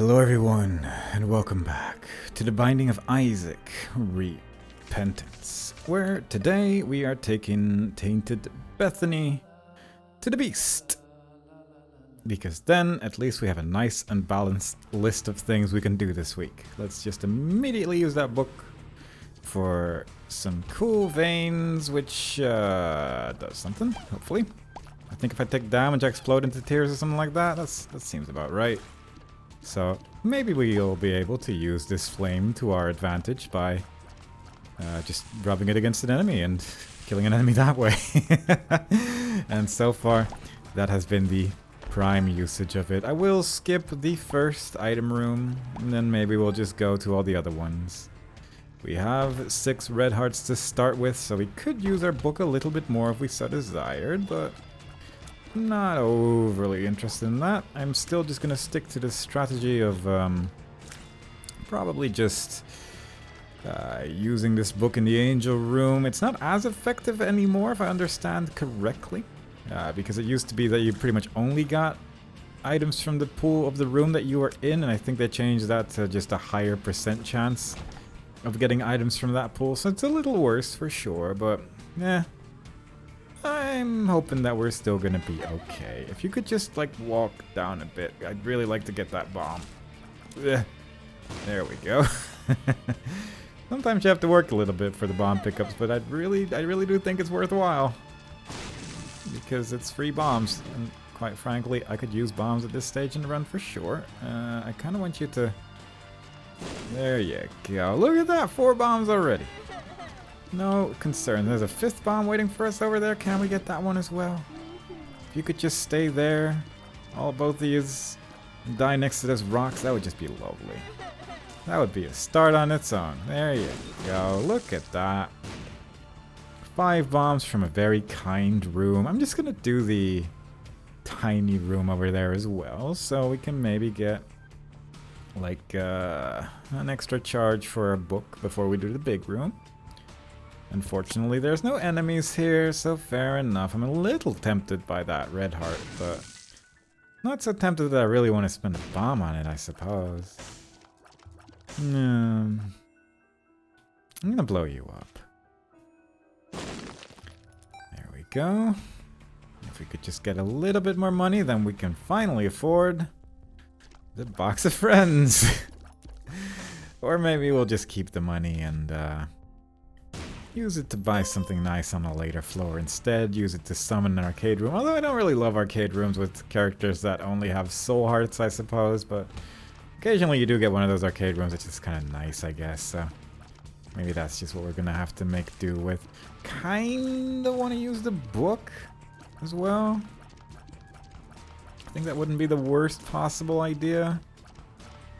Hello everyone, and welcome back to the Binding of Isaac Repentance, where today we are taking Tainted Bethany to the beast. Because then, at least we have a nice and balanced list of things we can do this week. Let's just immediately use that book for some cool veins, which does something, hopefully. I think if I take damage, I explode into tears or something like that. That seems about right. So maybe we'll be able to use this flame to our advantage by just rubbing it against an enemy and killing an enemy that way. And so far, that has been the prime usage of it. I will skip the first item room, and then maybe we'll just go to all the other ones. We have 6 red hearts to start with, so we could use our book a little bit more if we so desired, but not overly interested in that. I'm still just gonna stick to the strategy of probably just using this book in the angel room. It's not as effective anymore, if I understand correctly, because it used to be that you pretty much only got items from the pool of the room that you were in, and I think they changed that to just a higher % chance of getting items from that pool, so it's a little worse for sure, but yeah. I'm hoping that we're still gonna be okay. If you could just, like, walk down a bit, I'd really like to get that bomb. Ugh. There we go. Sometimes you have to work a little bit for the bomb pickups, but I really do think it's worthwhile. Because it's free bombs, and quite frankly, I could use bombs at this stage in the run for sure. I kind of want you to... There you go. Look at that, 4 bombs already. No concern. There's a 5th bomb waiting for us over there. Can we get that one as well? If you could just stay there, both of you die next to those rocks, that would just be lovely. That would be a start on its own. There you go. Look at that. 5 bombs from a very kind room. I'm just gonna do the tiny room over there as well, so we can maybe get like an extra charge for a book before we do the big room. Unfortunately, there's no enemies here, so fair enough. I'm a little tempted by that red heart, but not so tempted that I really want to spend a bomb on it, I suppose. I'm gonna blow you up. There we go. If we could just get a little bit more money, then we can finally afford the box of friends. Or maybe we'll just keep the money and use it to buy something nice on a later floor instead. Use it to summon an arcade room. Although I don't really love arcade rooms with characters that only have soul hearts, I suppose. But occasionally you do get one of those arcade rooms which is kind of nice, I guess. So maybe that's just what we're going to have to make do with. Kind of want to use the book as well. I think that wouldn't be the worst possible idea.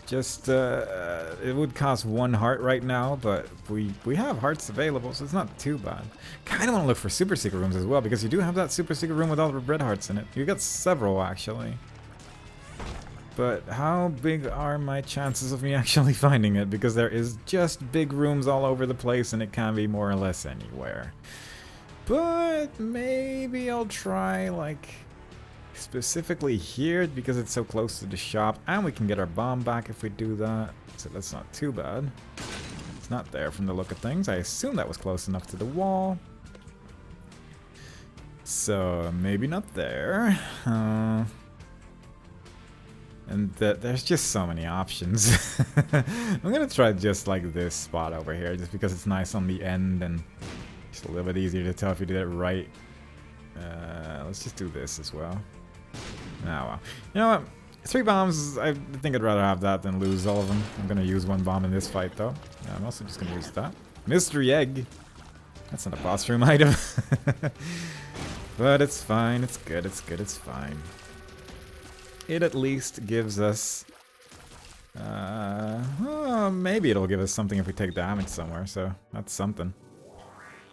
Just, it would cost 1 heart right now, but we have hearts available, so it's not too bad. Kind of want to look for super secret rooms as well, because you do have that super secret room with all the red hearts in it. You got several, actually. But how big are my chances of me actually finding it? Because there is just big rooms all over the place, and it can be more or less anywhere. But maybe I'll try, like... specifically here, because it's so close to the shop, and we can get our bomb back if we do that, so that's not too bad. It's not there from the look of things. I assume that was close enough to the wall, so maybe not there. And there's just so many options. I'm gonna try just like this spot over here, just because it's nice on the end and just a little bit easier to tell if you did it right. Let's just do this as well. Oh well. You know what? 3 bombs, I think I'd rather have that than lose all of them. I'm gonna use 1 bomb in this fight though. I'm also just gonna use that. Mystery egg! That's not a boss room item. But it's fine, it's good, it's fine. It at least gives us... well, maybe it'll give us something if we take damage somewhere, so that's something.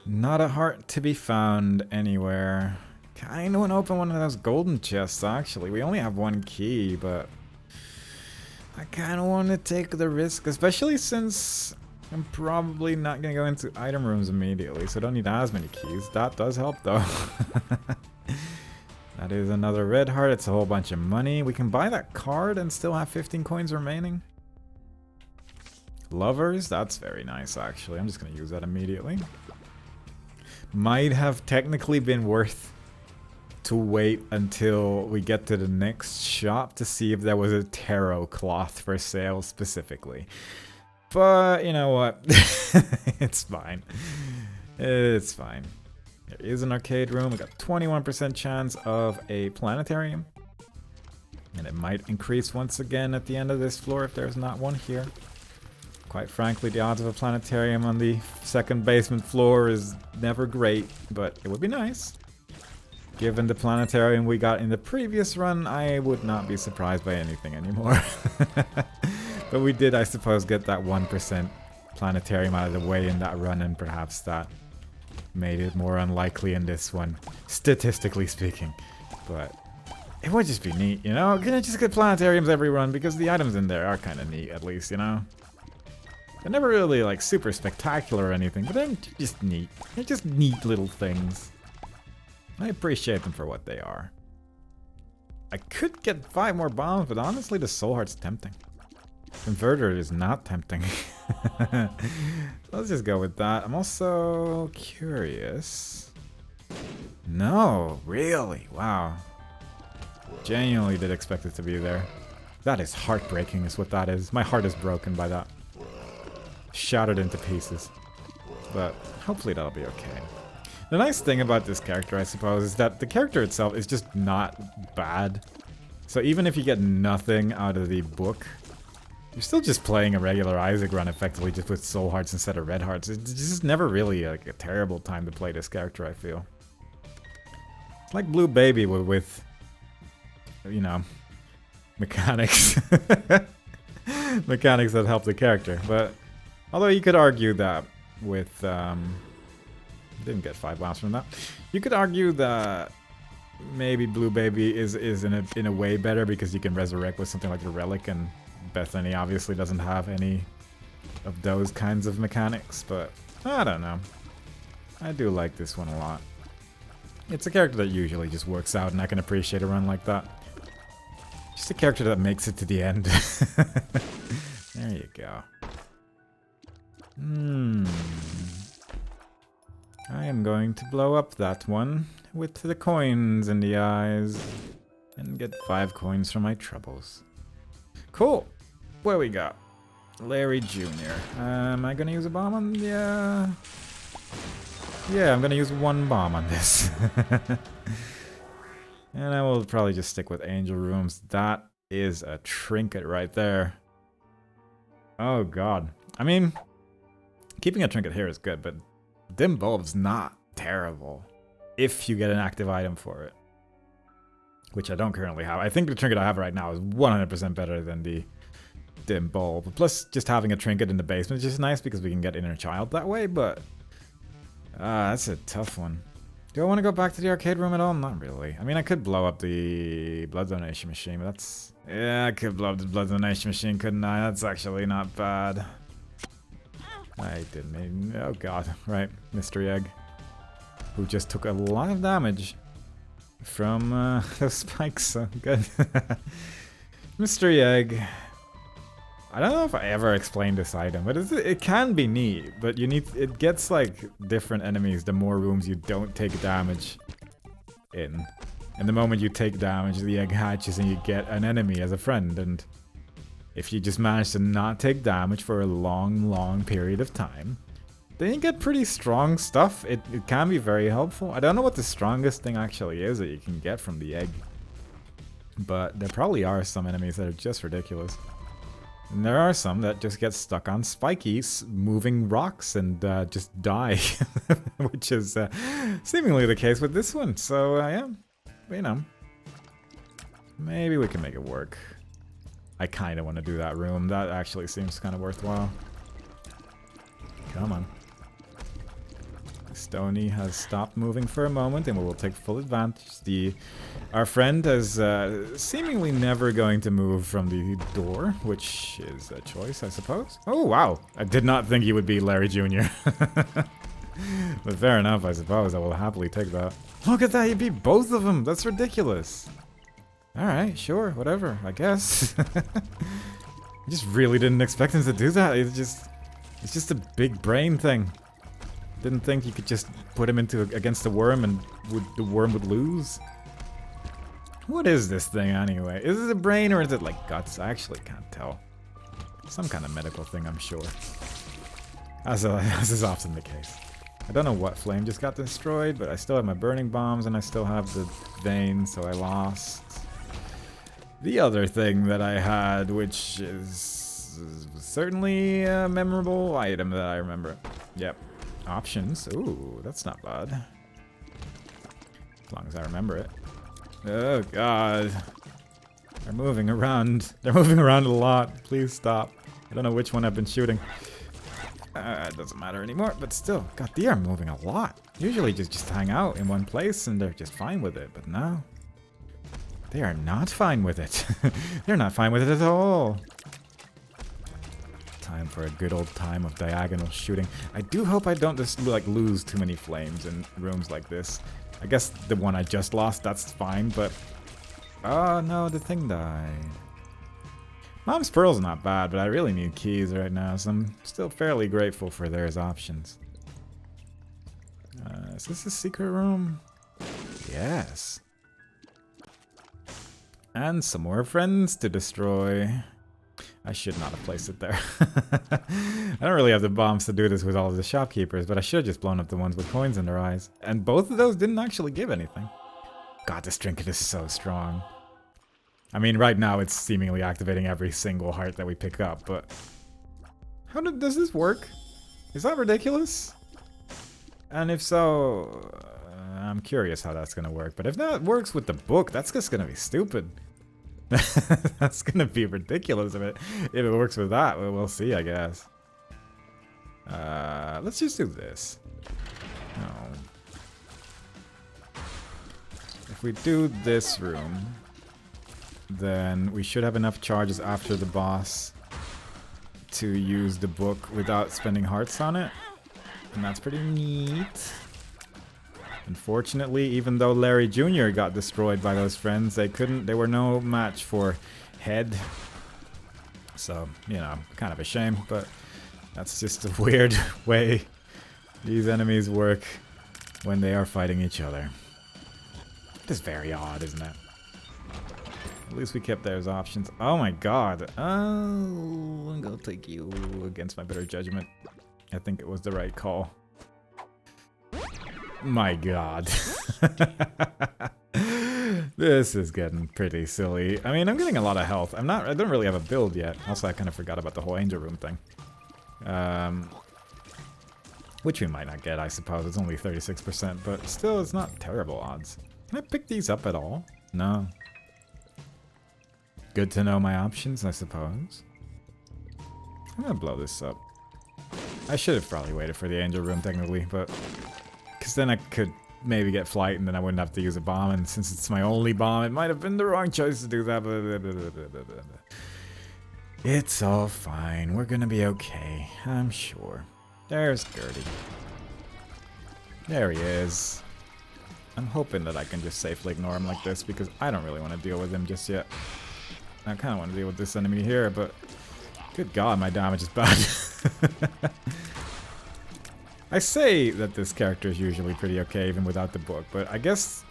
Not a heart to be found anywhere. Kinda want to open one of those golden chests, actually. We only have 1 key, but I kinda want to take the risk, especially since I'm probably not gonna go into item rooms immediately, so I don't need as many keys. That does help, though. That is another red heart. It's a whole bunch of money. We can buy that card and still have 15 coins remaining. Lovers, that's very nice actually. I'm just going to use that immediately. Might have technically been worth to wait until we get to the next shop to see if there was a tarot cloth for sale specifically. But you know what? It's fine. It's fine. There is an arcade room. We got 21% chance of a planetarium. And it might increase once again at the end of this floor if there's not one here. Quite frankly, the odds of a planetarium on the second basement floor is never great, but it would be nice. Given the planetarium we got in the previous run, I would not be surprised by anything anymore. But we did, I suppose, get that 1% planetarium out of the way in that run, and perhaps that made it more unlikely in this one, statistically speaking. But it would just be neat, you know? Can I just get planetariums every run? Because the items in there are kind of neat, at least, you know? They're never really, like, super spectacular or anything, but they're just neat. They're just neat little things. I appreciate them for what they are. I could get 5 more bombs, but honestly, the soul heart's tempting. Converter is not tempting. Let's just go with that. I'm also curious. No, really? Wow. Genuinely did expect it to be there. That is heartbreaking is what that is. My heart is broken by that. Shattered into pieces. But hopefully that'll be okay. The nice thing about this character, I suppose, is that the character itself is just not bad. So even if you get nothing out of the book, you're still just playing a regular Isaac run effectively, just with soul hearts instead of red hearts. It's just never really like a terrible time to play this character, I feel. It's like Blue Baby with you know, mechanics. Mechanics that help the character. But although you could argue that with didn't get 5 bombs from that. You could argue that maybe Blue Baby is in a way better because you can resurrect with something like a relic, and Bethany obviously doesn't have any of those kinds of mechanics, but I don't know. I do like this one a lot. It's a character that usually just works out, and I can appreciate a run like that. Just a character that makes it to the end. There you go. I am going to blow up that one with the coins in the eyes and get 5 coins for my troubles. Cool. What we got? Larry Jr. Am I gonna use a bomb on the... Yeah, I'm gonna use 1 bomb on this. And I will probably just stick with Angel Rooms. That is a trinket right there. Oh god. I mean, keeping a trinket here is good, but Dim Bulb's not terrible if you get an active item for it. Which I don't currently have. I think the trinket I have right now is 100% better than the Dim Bulb. Plus, just having a trinket in the basement is just nice because we can get Inner Child that way, but... that's a tough one. Do I want to go back to the arcade room at all? Not really. I mean, I could blow up the blood donation machine, but that's... Yeah, I could blow up the blood donation machine, couldn't I? That's actually not bad. I didn't even... Oh god, right. Mystery Egg. Who just took a lot of damage from those spikes, so good. Mystery Egg. I don't know if I ever explained this item, but it can be neat, but you need... It gets, like, different enemies the more rooms you don't take damage in. And the moment you take damage, the egg hatches and you get an enemy as a friend, and... If you just manage to not take damage for a long, long period of time, then you get pretty strong stuff. It can be very helpful. I don't know what the strongest thing actually is that you can get from the egg. But there probably are some enemies that are just ridiculous. And there are some that just get stuck on spiky moving rocks and just die. Which is seemingly the case with this one. So yeah, you know. Maybe we can make it work. I kind of want to do that room. That actually seems kind of worthwhile. Come on. Stony has stopped moving for a moment, and we will take full advantage. Our friend is seemingly never going to move from the door, which is a choice, I suppose. Oh, wow. I did not think he would be Larry Jr. But fair enough, I suppose. I will happily take that. Look at that, you beat both of them. That's ridiculous. Alright, sure, whatever, I guess. I just really didn't expect him to do that. It's just a big brain thing. Didn't think you could just put him against the worm and the worm would lose. What is this thing anyway? Is it a brain or is it like guts? I actually can't tell. Some kind of medical thing, I'm sure. As is often the case. I don't know what flame just got destroyed, but I still have my burning bombs and I still have the vein, so I lost the other thing that I had, which is certainly a memorable item that I remember. Yep. Options. Ooh, that's not bad. As long as I remember it. Oh, God. They're moving around. They're moving around a lot. Please stop. I don't know which one I've been shooting. It doesn't matter anymore, but still. God, they are moving a lot. Usually just hang out in one place and they're just fine with it, but no. They are not fine with it. They're not fine with it at all. Time for a good old time of diagonal shooting. I do hope I don't just like lose too many flames in rooms like this. I guess the one I just lost, that's fine, but... Oh no, the thing died. Mom's Pearl's not bad, but I really need keys right now, so I'm still fairly grateful for there's options. Is this a secret room? Yes. And some more friends to destroy. I should not have placed it there. I don't really have the bombs to do this with all of the shopkeepers, but I should have just blown up the ones with coins in their eyes. And both of those didn't actually give anything. God, this trinket is so strong. I mean, right now it's seemingly activating every single heart that we pick up, but... does this work? Is that ridiculous? And if so... I'm curious how that's gonna work, but if that works with the book, that's just gonna be stupid. That's gonna be ridiculous if it works with that. Well, we'll see, I guess. Let's just do this. No. If we do this room, then we should have enough charges after the boss to use the book without spending hearts on it. And that's pretty neat. Unfortunately, even though Larry Jr. got destroyed by those friends, they were no match for Head. So, you know, kind of a shame, but that's just a weird way these enemies work when they are fighting each other. It is very odd, isn't it? At least we kept those options. Oh my god. Oh, I'm gonna take you against my better judgment. I think it was the right call. My god. This is getting pretty silly. I mean, I'm getting a lot of health. I don't really have a build yet. Also, I kind of forgot about the whole angel room thing. Which we might not get, I suppose. It's only 36%, but still, it's not terrible odds. Can I pick these up at all? No. Good to know my options, I suppose. I'm gonna blow this up. I should have probably waited for the angel room, technically, but... Because then I could maybe get flight and then I wouldn't have to use a bomb, and since it's my only bomb, it might have been the wrong choice to do that. It's all fine. We're gonna be okay, I'm sure. There's Gertie. There he is. I'm hoping that I can just safely ignore him like this, because I don't really want to deal with him just yet. I kind of want to deal with this enemy here, but... Good god, my damage is bad. I say that this character is usually pretty okay even without the book, but I guess...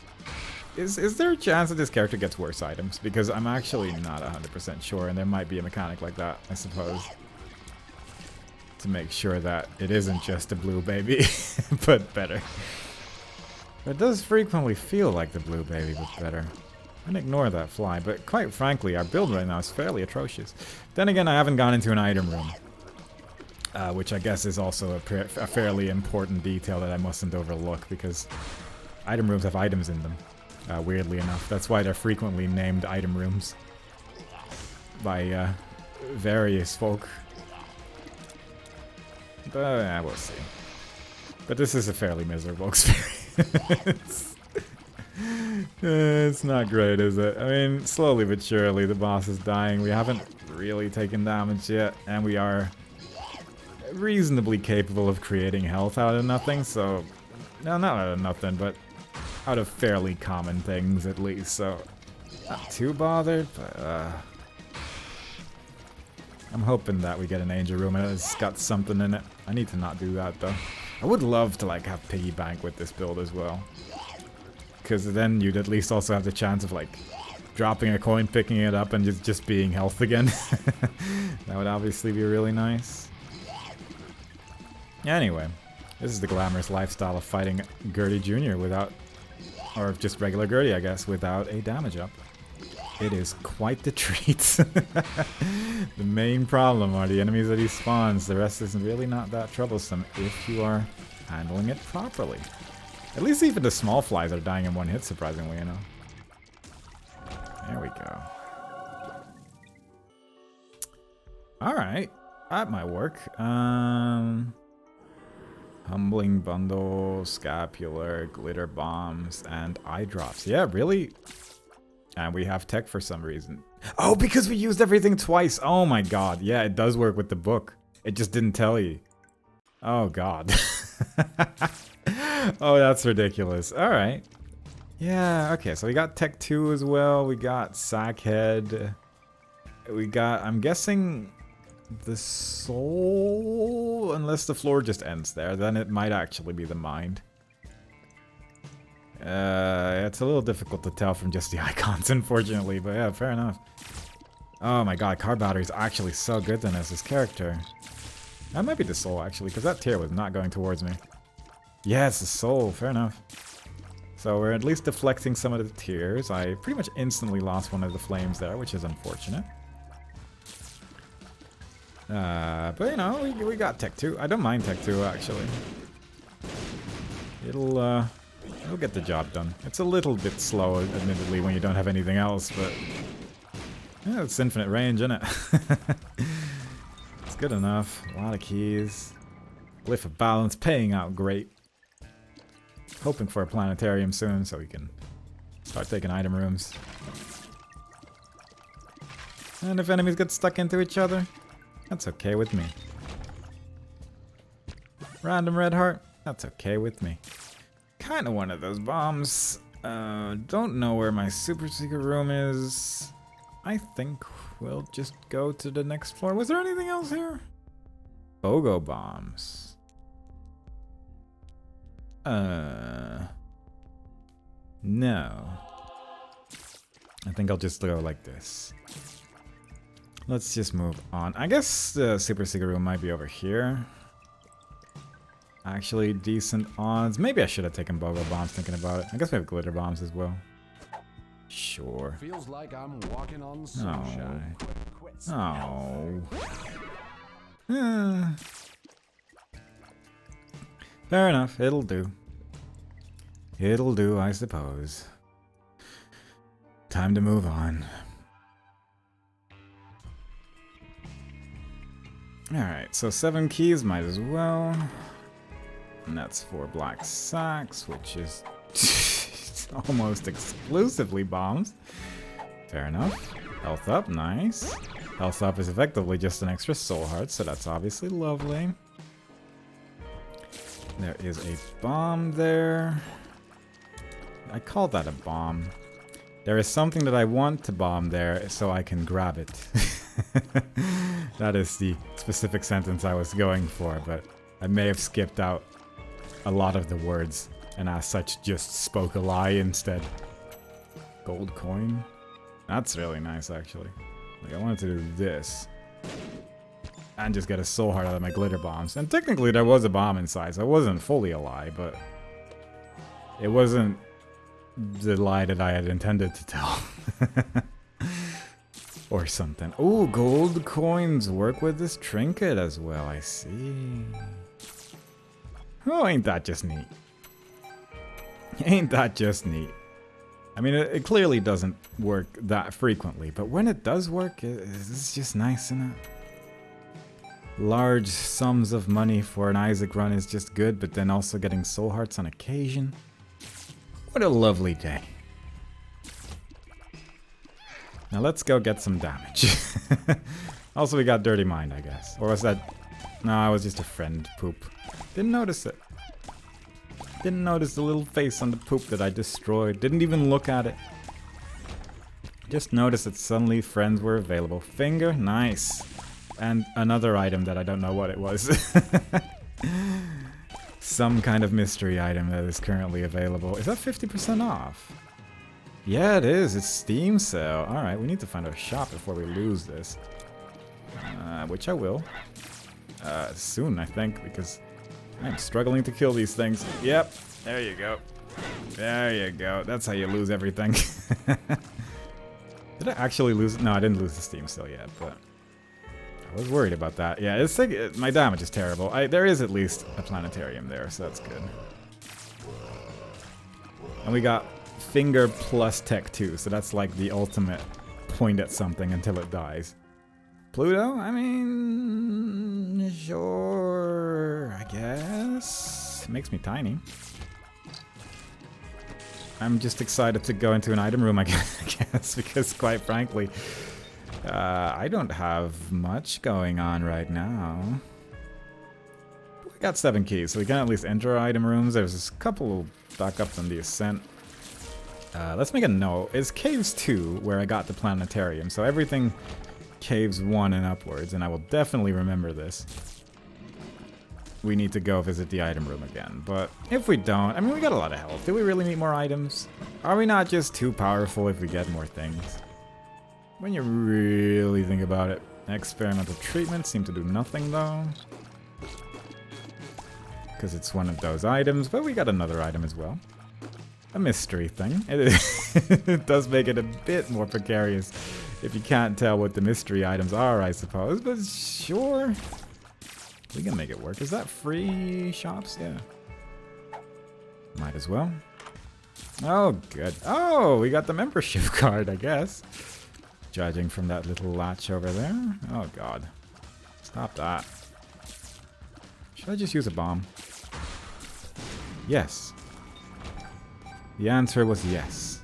Is there a chance that this character gets worse items? Because I'm actually not 100% sure, and there might be a mechanic like that, I suppose. To make sure that it isn't just a blue baby, but better. It does frequently feel like the blue baby, but better. And ignore that fly, but quite frankly, our build right now is fairly atrocious. Then again, I haven't gone into an item room. Which I guess is also a fairly important detail that I mustn't overlook, because item rooms have items in them, weirdly enough. That's why they're frequently named item rooms by various folk. But we'll see. But this is a fairly miserable experience. It's not great, is it? I mean, slowly but surely the boss is dying. We haven't really taken damage yet, and we are... reasonably capable of creating health out of nothing, so... No, not out of nothing, but out of fairly common things at least, so... Not too bothered, but I'm hoping that we get an angel room and it's got something in it. I need to not do that though. I would love to like have piggy bank with this build as well. Because then you'd at least also have the chance of like dropping a coin, picking it up, and just being health again. That would obviously be really nice. Anyway, this is the glamorous lifestyle of fighting Gertie Jr. without, or just regular Gertie I guess, without a damage up. It is quite the treat. The main problem are the enemies that he spawns. The rest is really not that troublesome if you are handling it properly. At least even the small flies are dying in one hit, surprisingly, you know. There we go. Alright. That might work. Humbling bundle, scapular, glitter bombs, and eye drops. Yeah, really? And we have tech for some reason. Oh, because we used everything twice. Oh my god. Yeah, it does work with the book. It just didn't tell you. Oh god. Oh, that's ridiculous. Alright. Yeah, okay. So we got tech 2 as well. We got Sackhead. We got, I'm guessing, the soul. Unless the floor just ends there. Then it might actually be the mind. It's a little difficult to tell from just the icons, unfortunately, but yeah, fair enough. Oh my god, car battery is actually so good than as this character. That might be the soul, actually, because that tear was not going towards me. Yeah, it's the soul, fair enough. So we're at least deflecting some of the tears. I pretty much instantly lost one of the flames there, which is unfortunate. But you know, we got Tech 2. I don't mind Tech 2, actually. It'll get the job done. It's a little bit slow, admittedly, when you don't have anything else, but... yeah, it's infinite range, isn't it? It's good enough. A lot of keys. Glyph of balance, paying out great. Hoping for a planetarium soon, so we can start taking item rooms. And if enemies get stuck into each other, that's okay with me. Random red heart, that's okay with me. Kinda one of those bombs. Don't know where my super secret room is. I think we'll just go to the next floor. Was there anything else here? BOGO bombs. No. I think I'll just go like this. Let's just move on. I guess the super secret room might be over here. Actually, decent odds. Maybe I should have taken BOGO bombs thinking about it. I guess we have glitter bombs as well. Sure. Feels like I'm walking on sunshine. Oh. Fair enough. It'll do. It'll do, I suppose. Time to move on. Alright, so 7 keys might as well. And that's 4 black sacks, which is almost exclusively bombs. Fair enough. Health up, nice. Health up is effectively just an extra soul heart, so that's obviously lovely. There is a bomb there. I call that a bomb. There is something that I want to bomb there, so I can grab it. That is the specific sentence I was going for, but I may have skipped out a lot of the words, and as such just spoke a lie instead. Gold coin? That's really nice, actually. Like, I wanted to do this. And just get a soul heart out of my glitter bombs. And technically there was a bomb inside, so it wasn't fully a lie, but... it wasn't the lie that I had intended to tell. Or something. Ooh, gold coins work with this trinket as well, I see. Oh, ain't that just neat? Ain't that just neat? I mean, it clearly doesn't work that frequently, but when it does work, it's just nice, isn't it? Large sums of money for an Isaac run is just good, but then also getting soul hearts on occasion. What a lovely day. Now let's go get some damage. Also, we got Dirty Mind, I guess. Or was that No, it was just a friend poop. Didn't notice it. Didn't notice the little face on the poop that I destroyed. Didn't even look at it. Just noticed that suddenly friends were available. Finger, nice. And another item that I don't know what it was. Some kind of mystery item that is currently available. Is that 50% off? Yeah, it is. It's Steam sale. Alright, we need to find our shop before we lose this. Which I will. Soon, I think, because I'm struggling to kill these things. Yep, there you go. There you go. That's how you lose everything. Did I actually lose it? No, I didn't lose the Steam sale yet, but I was worried about that. Yeah, it's like, my damage is terrible. There is at least a planetarium there, so that's good. And we got Finger plus Tech 2, so that's like the ultimate point at something until it dies. Pluto? I mean, sure, I guess. It makes me tiny. I'm just excited to go into an item room, I guess, because quite frankly, I don't have much going on right now. We got 7 keys, so we can at least enter our item rooms. There's a couple backups on the Ascent. Let's make a note. It's Caves 2 where I got the planetarium, so everything Caves 1 and upwards, and I will definitely remember this. We need to go visit the item room again, but if we don't, I mean, we got a lot of health. Do we really need more items? Are we not just too powerful if we get more things? When you really think about it. Experimental treatments seem to do nothing, though. Because it's one of those items, but we got another item as well. A mystery thing. It does make it a bit more precarious if you can't tell what the mystery items are, I suppose, but sure. We can make it work. Is that free shops? Yeah. Might as well. Oh, good. Oh, we got the membership card, I guess. Judging from that little latch over there. Oh, God. Stop that. Should I just use a bomb? Yes. The answer was yes.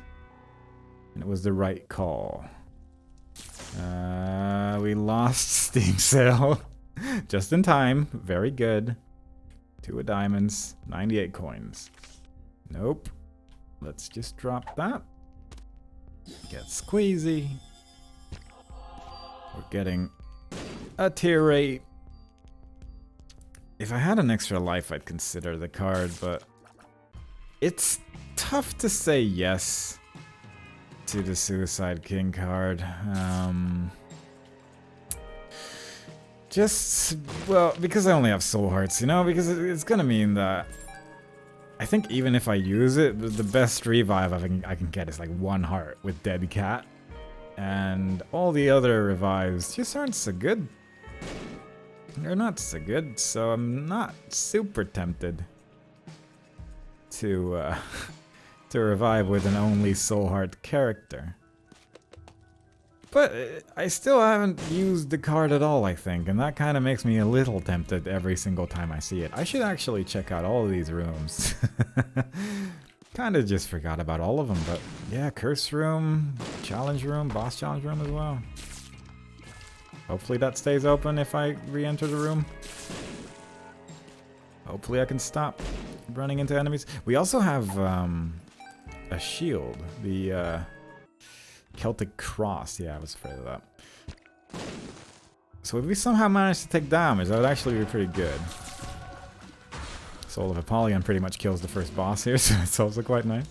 And it was the right call. We lost Steam sale. Just in time. Very good. 2 of diamonds. 98 coins. Nope. Let's just drop that. Get squeezy. We're getting a tier 8. If I had an extra life, I'd consider the card, but it's tough to say yes to the Suicide King card. Just, well, because I only have soul hearts, you know, because it's gonna mean that I think even if I use it, the best revive I can get is like 1 heart with Dead Cat. And all the other revives just aren't so good. They're not so good, so I'm not super tempted to to revive with an only soul heart character. But I still haven't used the card at all, I think, and that kind of makes me a little tempted every single time I see it. I should actually check out all of these rooms. Kind of just forgot about all of them, but yeah, curse room, challenge room, boss challenge room as well. Hopefully that stays open if I re-enter the room. Hopefully I can stop running into enemies. We also have a shield, the Celtic Cross. Yeah, I was afraid of that. So if we somehow manage to take damage, that would actually be pretty good. Soul of Apollyon pretty much kills the first boss here, so it's also quite nice.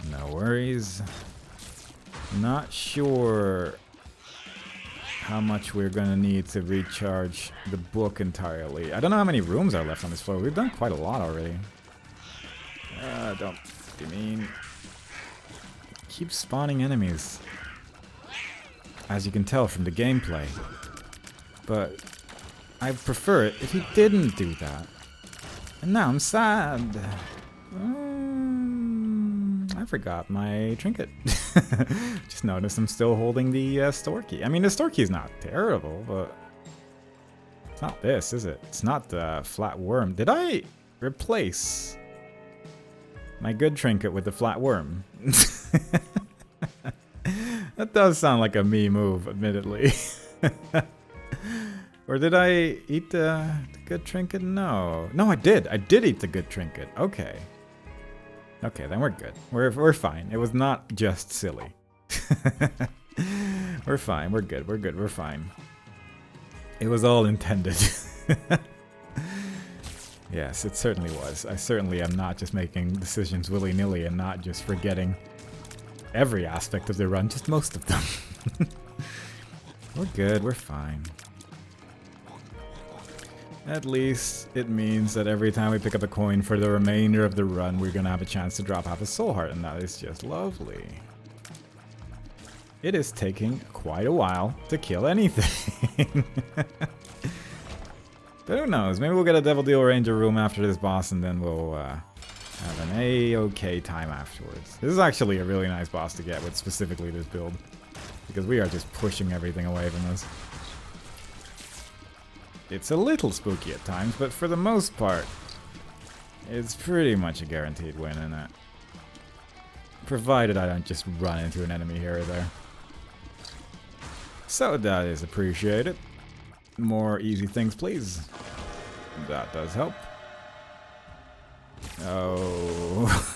No worries. Not sure how much we're gonna need to recharge the book entirely. I don't know how many rooms are left on this floor. We've done quite a lot already. Don't be mean. Keep spawning enemies, as you can tell from the gameplay. But I prefer it if he didn't do that. And now I'm sad. I forgot my trinket. Just noticed I'm still holding the store key. I mean, the store key is not terrible, but it's not this, is it? It's not the flat worm. Did I replace my good trinket with the flat worm? That does sound like a me move, admittedly. Or did I eat the good trinket? No. No, I did. I did eat the good trinket. Okay. Okay, then we're good. We're fine. It was not just silly. We're fine. We're good. We're good. We're fine. It was all intended. Yes, it certainly was. I certainly am not just making decisions willy-nilly and not just forgetting every aspect of the run, just most of them. We're good. We're fine. At least it means that every time we pick up a coin for the remainder of the run, we're gonna have a chance to drop half a soul heart, and that is just lovely. It is taking quite a while to kill anything. But who knows, maybe we'll get a Devil Deal Ranger room after this boss, and then we'll have an A-okay time afterwards. This is actually a really nice boss to get with specifically this build, because we are just pushing everything away from us. It's a little spooky at times, but for the most part, it's pretty much a guaranteed win, isn't it? Provided I don't just run into an enemy here or there. So that is appreciated. More easy things, please. That does help. Oh.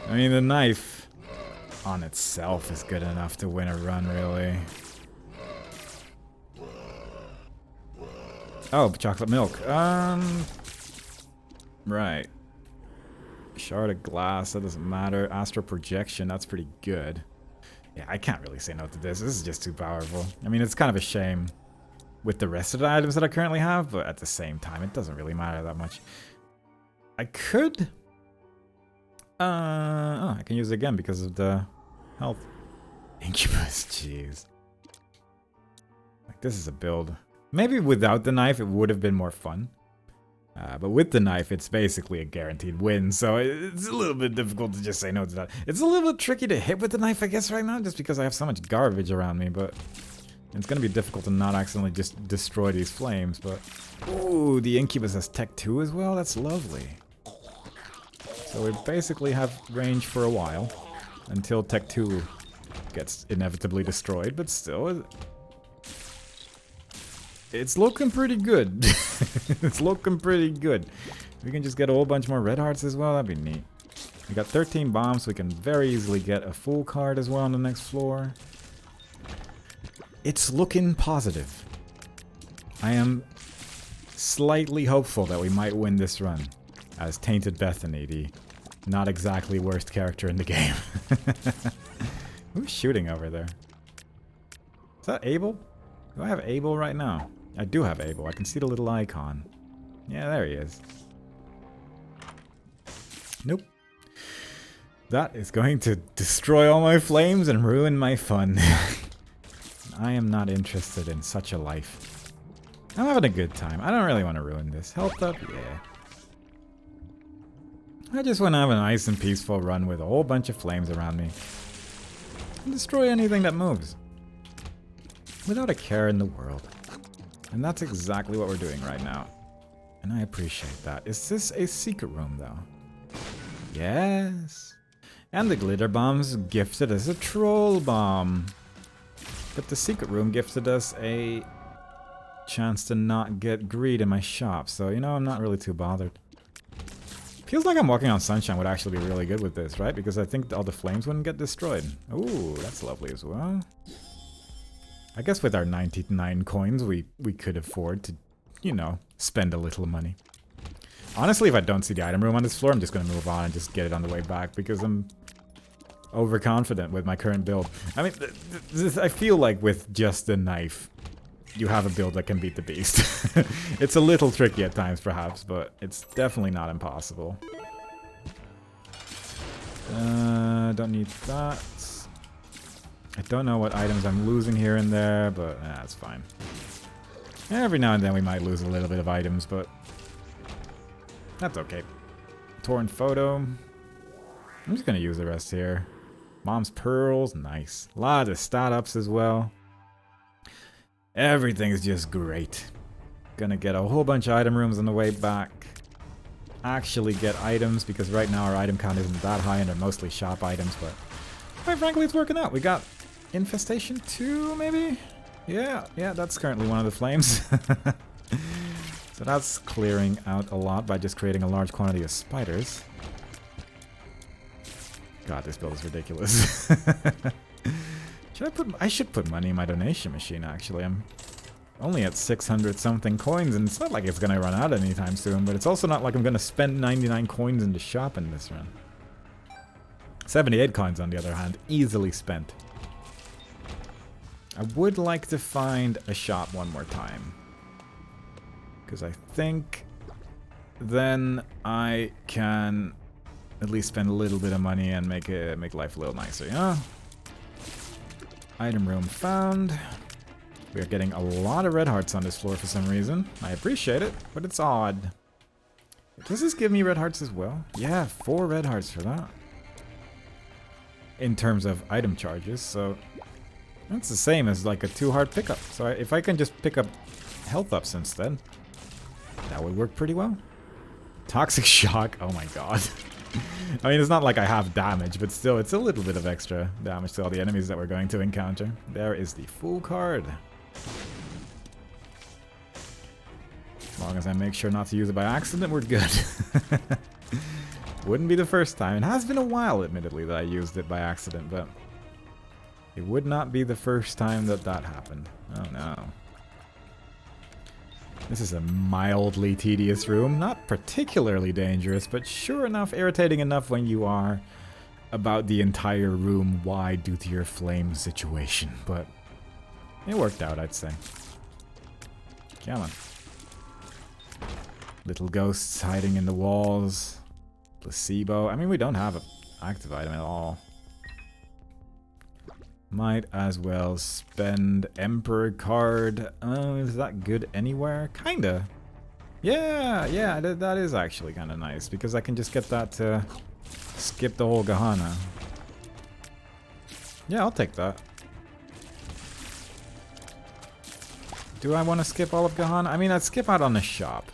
I mean, the knife on itself is good enough to win a run, really. Oh, chocolate milk. Right. Shard of glass, that doesn't matter. Astral projection, that's pretty good. Yeah, I can't really say no to this. This is just too powerful. I mean, it's kind of a shame with the rest of the items that I currently have, but at the same time, it doesn't really matter that much. I could... oh, I can use it again because of the health. Incubus, jeez. Like, this is a build. Maybe without the knife, it would have been more fun. But with the knife, it's basically a guaranteed win, so it's a little bit difficult to just say no to that. It's a little bit tricky to hit with the knife, I guess, right now, just because I have so much garbage around me, but it's going to be difficult to not accidentally just destroy these flames, but... Ooh, the Incubus has Tech 2 as well? That's lovely. So we basically have range for a while, until Tech 2 gets inevitably destroyed, but still... It's looking pretty good. It's looking pretty good. We can just get a whole bunch more red hearts as well. That'd be neat. We got 13 bombs, so we can very easily get a full card as well on the next floor. It's looking positive. I am slightly hopeful that we might win this run as Tainted Bethany, the not exactly worst character in the game. Who's shooting over there? Is that Abel? Do I have Abel right now? I do have Abel. I can see the little icon. Yeah, there he is. Nope. That is going to destroy all my flames and ruin my fun. I am not interested in such a life. I'm having a good time. I don't really want to ruin this. Health up? Yeah. I just want to have a nice and peaceful run with a whole bunch of flames around me. And destroy anything that moves. Without a care in the world. And that's exactly what we're doing right now. And I appreciate that. Is this a secret room, though? Yes. And the glitter bombs gifted us a troll bomb. But the secret room gifted us a chance to not get greed in my shop. So, you know, I'm not really too bothered. Feels like I'm walking on sunshine would actually be really good with this, right? Because I think all the flames wouldn't get destroyed. Ooh, that's lovely as well. I guess with our 99 coins, we could afford to, you know, spend a little money. Honestly, if I don't see the item room on this floor, I'm just going to move on and just get it on the way back because I'm overconfident with my current build. I mean, I feel like with just the knife, you have a build that can beat the beast. It's a little tricky at times, perhaps, but it's definitely not impossible. Don't need that. I don't know what items I'm losing here and there, but that's fine. Every now and then we might lose a little bit of items, but that's okay. Torn photo. I'm just gonna use the rest here. Mom's pearls, nice. A lot of stat ups as well. Everything's just great. Gonna get a whole bunch of item rooms on the way back. Actually get items, because right now our item count isn't that high and they're mostly shop items, but quite frankly it's working out. We got Infestation 2, maybe? Yeah, that's currently one of the flames. So that's clearing out a lot by just creating a large quantity of spiders. God, this build is ridiculous. I should put money in my donation machine, actually. I'm only at 600 something coins, and it's not like it's gonna run out anytime soon, but it's also not like I'm gonna spend 99 coins in the shop in this run. 78 coins, on the other hand, easily spent. I would like to find a shop one more time, because I think then I can at least spend a little bit of money and make life a little nicer, you know? Item room found. We are getting a lot of red hearts on this floor for some reason. I appreciate it, but it's odd. Does this give me red hearts as well? Yeah, 4 red hearts for that. In terms of item charges, so that's the same as like a 2-heart pickup. So if I can just pick up health ups instead, that would work pretty well. Toxic shock, oh my god. I mean, it's not like I have damage, but still, it's a little bit of extra damage to all the enemies that we're going to encounter. There is the full card. As long as I make sure not to use it by accident, we're good. Wouldn't be the first time. It has been a while, admittedly, that I used it by accident, but it would not be the first time that that happened. Oh no. This is a mildly tedious room. Not particularly dangerous, but sure enough irritating enough when you are about the entire room wide due to your flame situation. But it worked out, I'd say. Come on. Little ghosts hiding in the walls. Placebo. I mean, we don't have an active item at all. Might as well spend Emperor card. Oh, is that good anywhere? Kinda. Yeah, that is actually kind of nice, because I can just get that to skip the whole Gahana. Yeah, I'll take that. Do I want to skip all of Gahana? I mean, I'd skip out on the shop.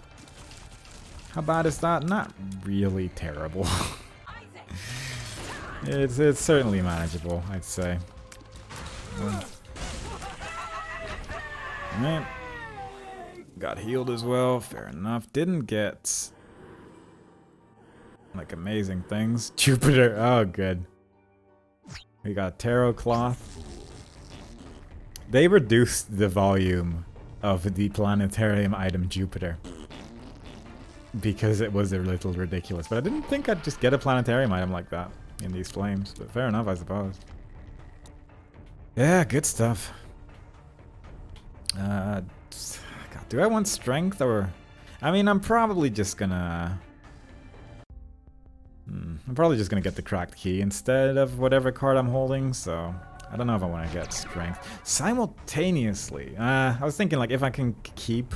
How bad is that? Not really terrible. It's certainly manageable, I'd say. Man. Got healed as well, fair enough. Didn't get like amazing things. Jupiter, oh good. We got tarot cloth. They reduced the volume of the planetarium item Jupiter because it was a little ridiculous, but I didn't think I'd just get a planetarium item like that in these flames, but fair enough, I suppose. Yeah, good stuff. God, do I want strength or... I mean, I'm probably just gonna get the cracked key instead of whatever card I'm holding, so... I don't know if I want to get strength. Simultaneously, I was thinking like if I can keep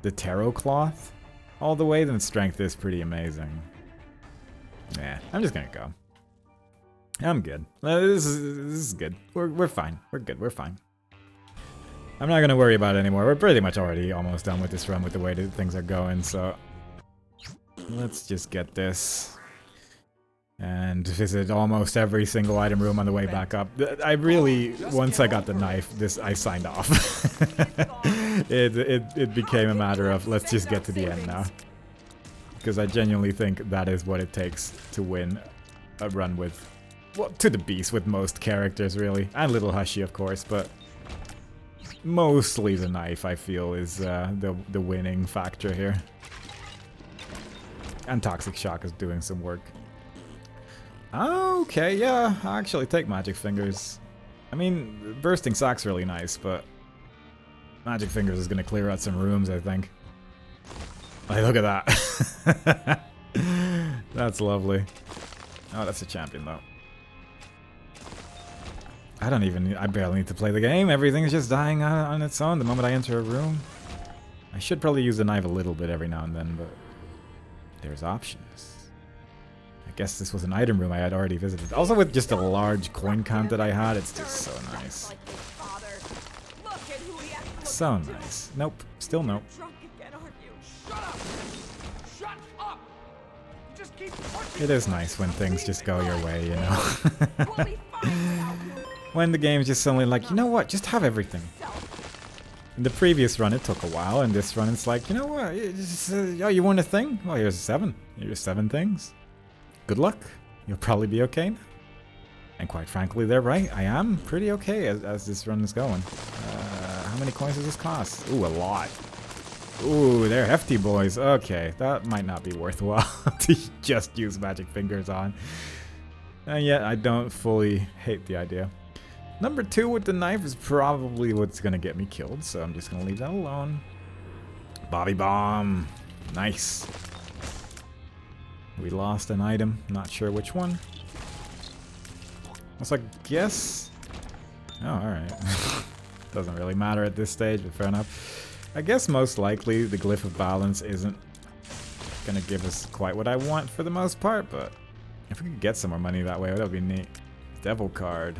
the tarot cloth all the way, then strength is pretty amazing. Yeah, I'm just gonna go. I'm good. This is good. We're fine. We're good. We're fine. I'm not gonna worry about it anymore. We're pretty much already almost done with this run with the way that things are going, so let's just get this and visit almost every single item room on the way back up. I really, once I got the knife, I signed off. It became a matter of let's just get to the end now, because I genuinely think that is what it takes to win a run with, well, to the beast with most characters really, and Little Hushy of course, but mostly the knife I feel is the winning factor here. And Toxic Shock is doing some work. Okay, yeah, I'll actually take Magic Fingers. I mean, Bursting Sack's really nice, but Magic Fingers is gonna clear out some rooms, I think. Hey, look at that. That's lovely. Oh, that's a champion, though. I barely need to play the game. Everything's just dying on its own the moment I enter a room. I should probably use the knife a little bit every now and then, but there's options. I guess this was an item room I had already visited. Also with just a large coin count that I had, it's just so nice. So nice. Nope. Still nope. It is nice when things just go your way, you know? When the game's just suddenly like, you know what, just have everything. In the previous run, it took a while, and this run, it's like, you know what? Oh, you want a thing? Well, here's 7. Here's 7 things. Good luck. You'll probably be okay now. And quite frankly, they're right. I am pretty okay as this run is going. How many coins does this cost? Ooh, a lot. Ooh, they're hefty boys. Okay, that might not be worthwhile to just use magic fingers on. And yet, I don't fully hate the idea. Number 2 with the knife is probably what's gonna get me killed, so I'm just gonna leave that alone. Bobby Bomb. Nice. We lost an item. Not sure which one. So I guess... Oh, alright. Doesn't really matter at this stage, but fair enough. I guess most likely the Glyph of Balance isn't gonna give us quite what I want for the most part, but if we could get some more money that way, that would be neat. Devil card.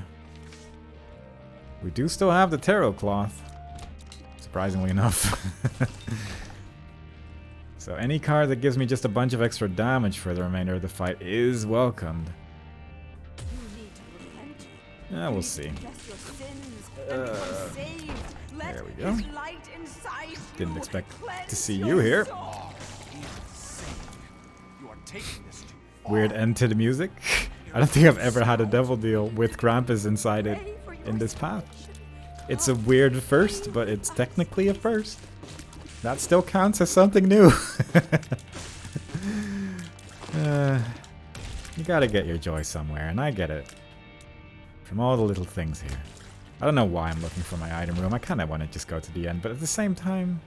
We do still have the Tarot Cloth, surprisingly enough. So any card that gives me just a bunch of extra damage for the remainder of the fight is welcomed. Yeah, we'll see. There we go. Didn't expect to see you here. Weird end to the music. I don't think I've ever had a devil deal with Krampus inside it in this path. It's a weird first, but it's technically a first. That still counts as something new. You gotta get your joy somewhere, and I get it. From all the little things here. I don't know why I'm looking for my item room. I kind of want to just go to the end, but at the same time,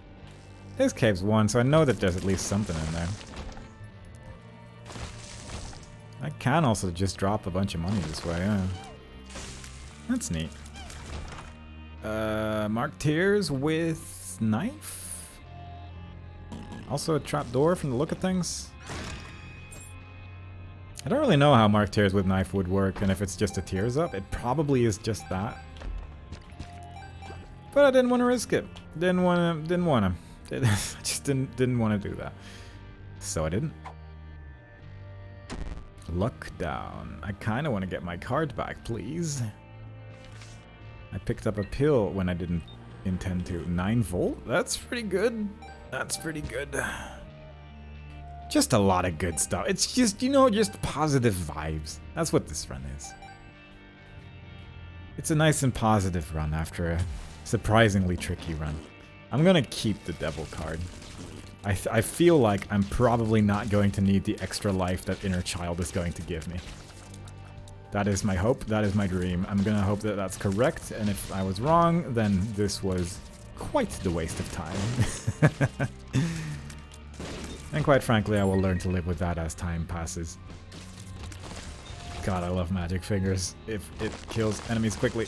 this cave's 1, so I know that there's at least something in there. I can also just drop a bunch of money this way, yeah. That's neat. Marked Tears with knife? Also a trapdoor from the look of things. I don't really know how Marked Tears with knife would work, and if it's just a tears up, it probably is just that. But I didn't want to risk it. Didn't want to. I just didn't want to do that. So I didn't. Luck down. I kind of want to get my card back, please. I picked up a pill when I didn't intend to. 9 volt? That's pretty good. That's pretty good. Just a lot of good stuff. It's just, you know, just positive vibes. That's what this run is. It's a nice and positive run after a surprisingly tricky run. I'm gonna keep the devil card. I feel like I'm probably not going to need the extra life that Inner Child is going to give me. That is my hope. That is my dream. I'm gonna hope that that's correct, and if I was wrong, then this was quite the waste of time. And quite frankly, I will learn to live with that as time passes. God, I love magic fingers. If it kills enemies quickly.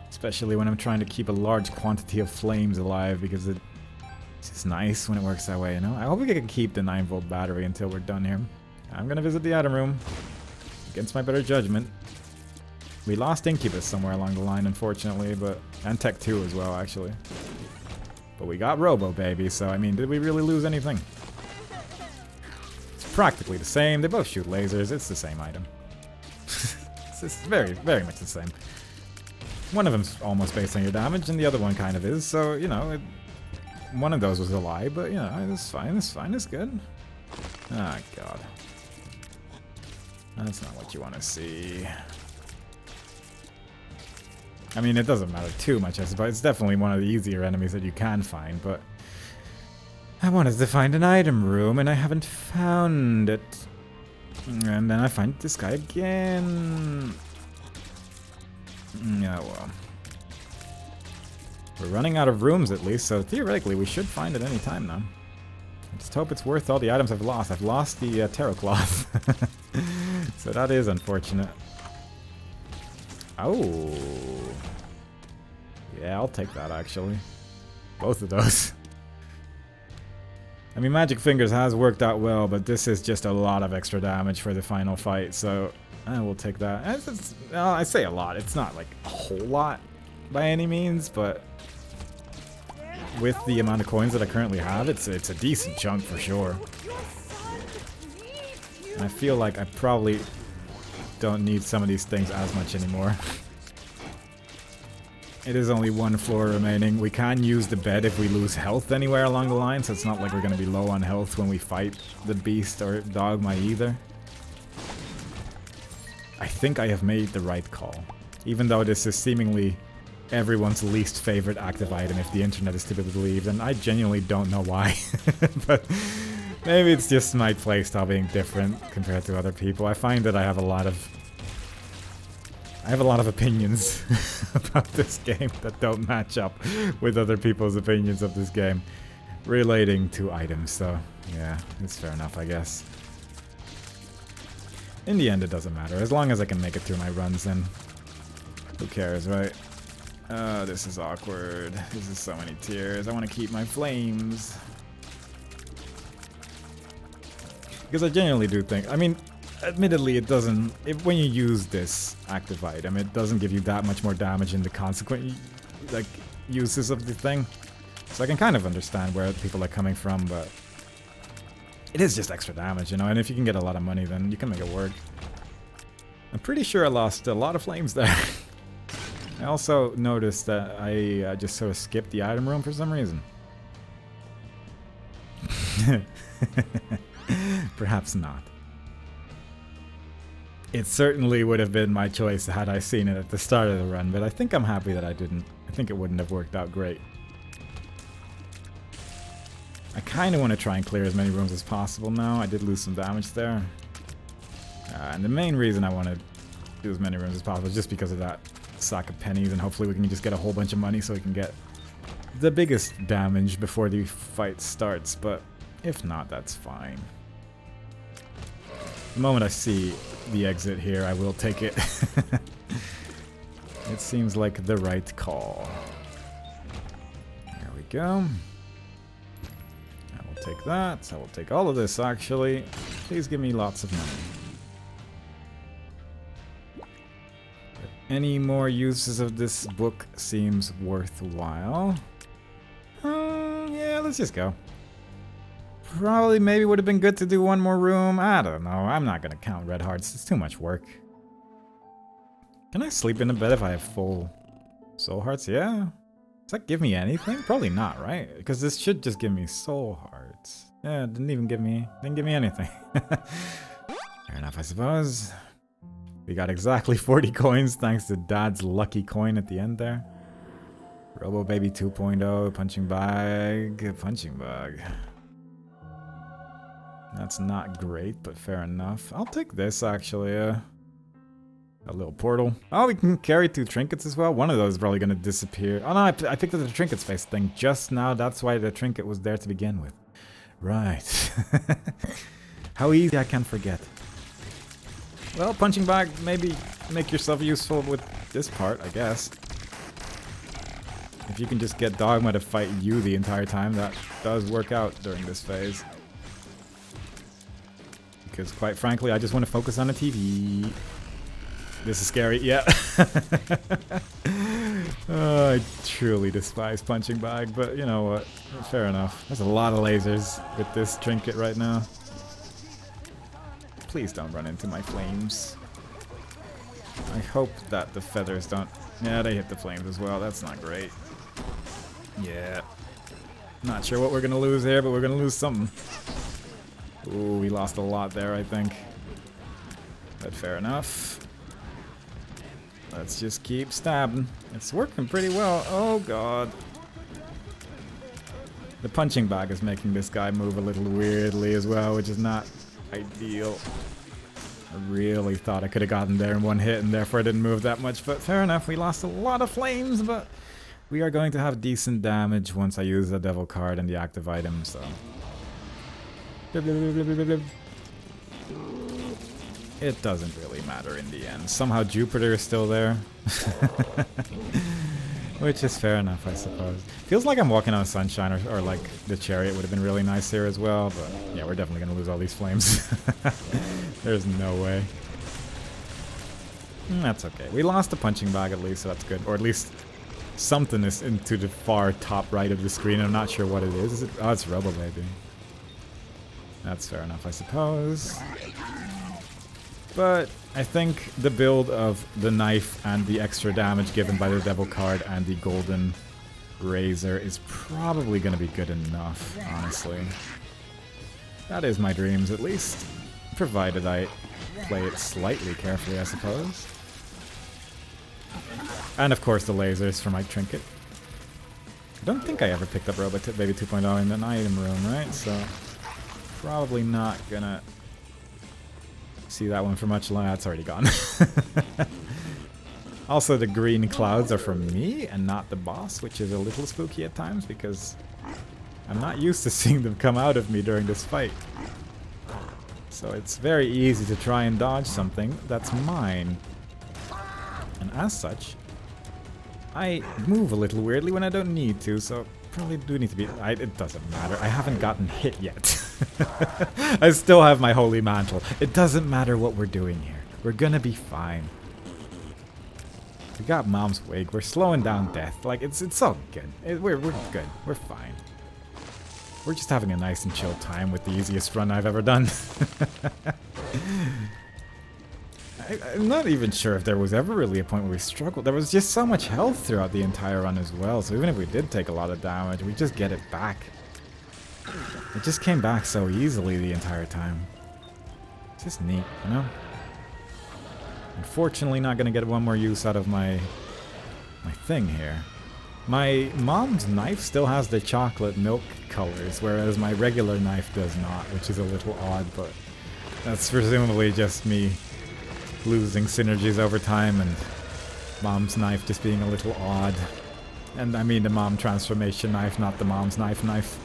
Especially when I'm trying to keep a large quantity of flames alive, because it's just nice when it works that way, you know? I hope we can keep the 9 volt battery until we're done here. I'm gonna visit the item room. Against my better judgment. We lost Incubus somewhere along the line, unfortunately, but... and Tech 2 as well, actually. But we got Robo, baby, so, I mean, did we really lose anything? It's practically the same. They both shoot lasers. It's the same item. It's very, very much the same. One of them's almost based on your damage, and the other one kind of is, so, you know, one of those was a lie, but, you know, it's fine, it's fine, it's good. Oh, God. That's not what you want to see. I mean, it doesn't matter too much, I suppose. It's definitely one of the easier enemies that you can find, but... I wanted to find an item room, and I haven't found it. And then I find this guy again. Yeah, well. We're running out of rooms, at least, so theoretically we should find it any time now. I just hope it's worth all the items I've lost. I've lost the Tarot Cloth. So that is unfortunate. Oh. Yeah, I'll take that, actually. Both of those. I mean, Magic Fingers has worked out well, but this is just a lot of extra damage for the final fight, so I will take that. I say a lot. It's not, like, a whole lot by any means, but with the amount of coins that I currently have, it's a decent chunk for sure. And I feel like I probably don't need some of these things as much anymore. It is only one floor remaining. We can use the bed if we lose health anywhere along the line, so it's not like we're going to be low on health when we fight the beast or dogma either. I think I have made the right call. Even though this is seemingly everyone's least favorite active item if the internet is to be believed, and I genuinely don't know why. But maybe it's just my playstyle being different compared to other people. I find that I have a lot of opinions about this game that don't match up with other people's opinions of this game relating to items, so yeah, it's fair enough, I guess. In the end, it doesn't matter. As long as I can make it through my runs, then who cares, right? This is awkward. This is so many tiers. I want to keep my flames. Because I genuinely do think, I mean, admittedly, it doesn't, when you use this active item, it doesn't give you that much more damage in the consequent, like, uses of the thing. So I can kind of understand where people are coming from, but it is just extra damage, you know, and if you can get a lot of money, then you can make it work. I'm pretty sure I lost a lot of flames there. I also noticed that I just sort of skipped the item room for some reason. Perhaps not. It certainly would have been my choice had I seen it at the start of the run, but I think I'm happy that I didn't. I think it wouldn't have worked out great. I kind of want to try and clear as many rooms as possible now. I did lose some damage there. And the main reason I want to do as many rooms as possible is just because of that sack of pennies, and hopefully we can just get a whole bunch of money so we can get the biggest damage before the fight starts, but if not, that's fine. The moment I see the exit here, I will take it. It seems like the right call. There we go. I will take that. I will take all of this, actually. Please give me lots of money. Any more uses of this book seems worthwhile. Yeah, let's just go. Probably maybe would have been good to do one more room. I don't know. I'm not gonna count red hearts. It's too much work. Can I sleep in the bed if I have full soul hearts? Yeah. Does that give me anything? Probably not, right? Because this should just give me soul hearts. Yeah, it didn't give me anything. Fair enough, I suppose. We got exactly 40 coins thanks to Dad's lucky coin at the end there. Robo Baby 2.0, punching bag, punching bag. That's not great, but fair enough. I'll take this, actually. A little portal. Oh, we can carry 2 trinkets as well. One of those is probably going to disappear. Oh no, I picked up the trinket space thing just now. That's why the trinket was there to begin with. Right. How easy I can forget. Well, punching bag, maybe make yourself useful with this part, I guess. If you can just get Dogma to fight you the entire time, that does work out during this phase. Because quite frankly, I just want to focus on the TV. This is scary, yeah. Oh, I truly despise punching bag, but you know what? Fair enough. There's a lot of lasers with this trinket right now. Please don't run into my flames. I hope that the feathers don't... Yeah, they hit the flames as well. That's not great. Yeah. Not sure what we're gonna lose here, but we're gonna lose something. Ooh, we lost a lot there, I think. But fair enough. Let's just keep stabbing. It's working pretty well. Oh, God. The punching bag is making this guy move a little weirdly as well, which is not ideal. I really thought I could have gotten there in one hit and therefore I didn't move that much, but fair enough. We lost a lot of flames, but we are going to have decent damage once I use the devil card and the active item, so... It doesn't really matter in the end. Somehow Jupiter is still there. Which is fair enough, I suppose. Feels like I'm walking on sunshine, or like the chariot would have been really nice here as well, but yeah, we're definitely going to lose all these flames. There's no way. That's okay. We lost the punching bag at least, so that's good. Or at least something is into the far top right of the screen. I'm not sure what it is. Is it? Oh, it's Robo Baby. That's fair enough, I suppose. But I think the build of the knife and the extra damage given by the devil card and the golden razor is probably going to be good enough, honestly. That is my dreams, at least. Provided I play it slightly carefully, I suppose. And of course the lasers for my trinket. I don't think I ever picked up Robot Baby 2.0 in an item room, right? So probably not gonna see that one for much longer. That's already gone. Also, the green clouds are from me and not the boss, which is a little spooky at times because I'm not used to seeing them come out of me during this fight. So it's very easy to try and dodge something that's mine. And as such, I move a little weirdly when I don't need to, so probably do need to be... it doesn't matter. I haven't gotten hit yet. I still have my holy mantle. It doesn't matter what we're doing here. We're gonna be fine. We got Mom's wig. We're slowing down death. Like, it's all good. We're good. We're fine. We're just having a nice and chill time with the easiest run I've ever done. I'm not even sure if there was ever really a point where we struggled. There was just so much health throughout the entire run as well, so even if we did take a lot of damage, we just get it back. It just came back so easily the entire time. It's just neat, you know? Unfortunately, not gonna get one more use out of my thing here. My mom's knife still has the chocolate milk colors, whereas my regular knife does not, which is a little odd, but that's presumably just me losing synergies over time and mom's knife just being a little odd. And I mean the mom transformation knife, not the mom's knife.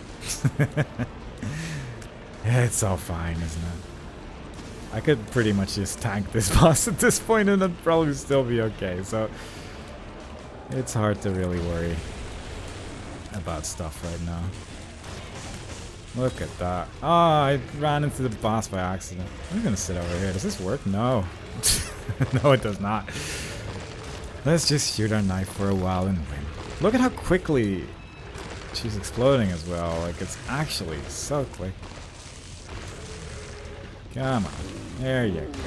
It's all fine, isn't it? I could pretty much just tank this boss at this point and it'd probably still be okay, so it's hard to really worry about stuff right now. Look at that. Oh, I ran into the boss by accident. I'm gonna sit over here. Does this work? No. No, it does not. Let's just shoot our knife for a while and win. Look at how quickly she's exploding as well. Like, it's actually so quick. Come on. There you go.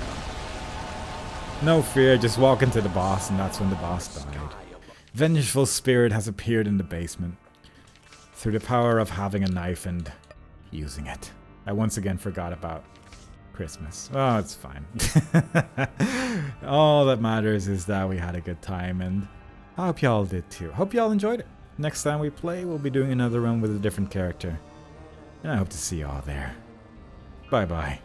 No fear, just walk into the boss and that's when the boss died. Vengeful spirit has appeared in the basement. Through the power of having a knife and using it. I once again forgot about Christmas. Oh, it's fine. All that matters is that we had a good time and I hope y'all did too. Hope y'all enjoyed it. Next time we play, we'll be doing another run with a different character. And I hope to see y'all there. Bye-bye.